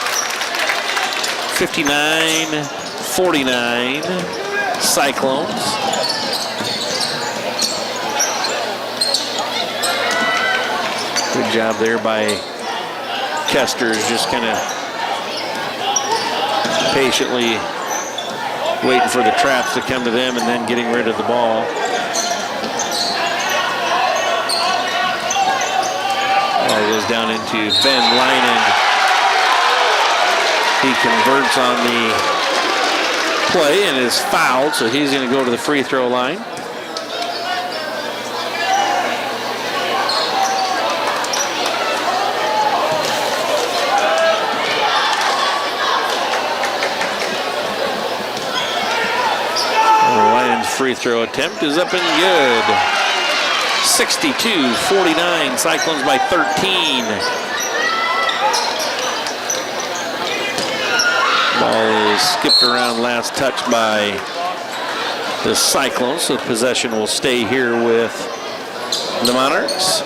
59-49, Cyclones. Good job there by Kesters, just kind of patiently waiting for the traps to come to them and then getting rid of the ball. Ball goes down into Ben Leinen. He converts on the play and is fouled, so he's going to go to the free throw line. Free throw attempt is up and good. 62-49, Cyclones by 13. Ball is skipped around, last touch by the Cyclones, so possession will stay here with the Monarchs.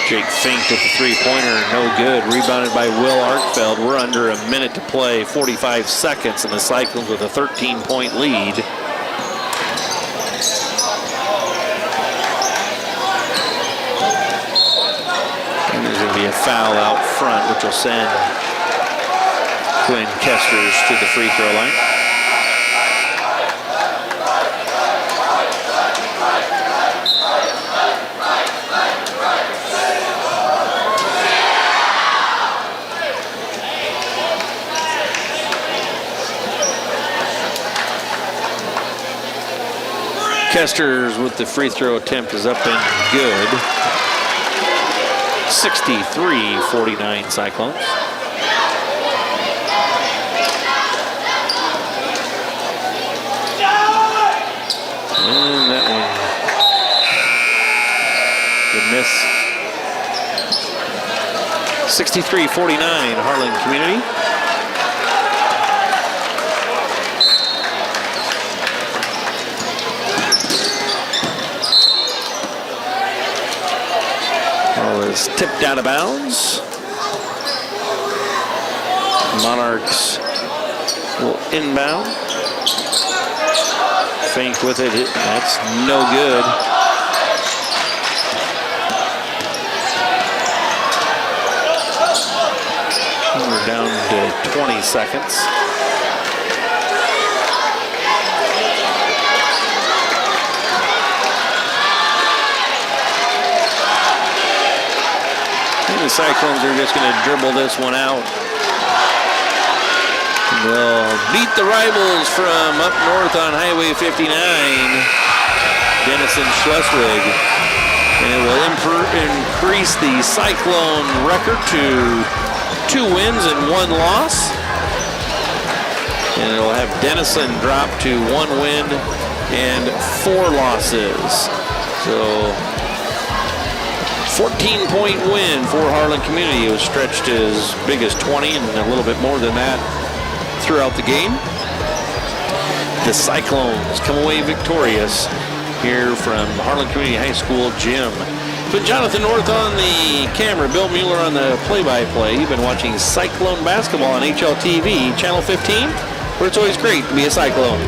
Jake Fink with the three-pointer, no good. Rebounded by Will Arkfeld. We're under a minute to play, 45 seconds, and the Cyclones with a 13-point lead. And there's going to be a foul out front, which will send Quinn Kesters to the free throw line. Kesters with the free throw attempt is up and good. 63-49 Cyclones. And that one, good miss. 63-49 Harlan Community. Is tipped out of bounds. Monarchs will inbound. Fink with it. That's no good. We're down to 20 seconds. The Cyclones are just going to dribble this one out. They'll beat the rivals from up north on Highway 59, Denison Schleswig. And it will increase the Cyclone record to 2 wins and 1 loss. And it will have Denison drop to 1 win and 4 losses. So 14-point win for Harlan Community. It was stretched as big as 20 and a little bit more than that throughout the game. The Cyclones come away victorious here from Harlan Community High School gym. Put Jonathan North on the camera, Bill Mueller on the play-by-play. You've been watching Cyclone basketball on HLTV, Channel 15, where it's always great to be a Cyclone.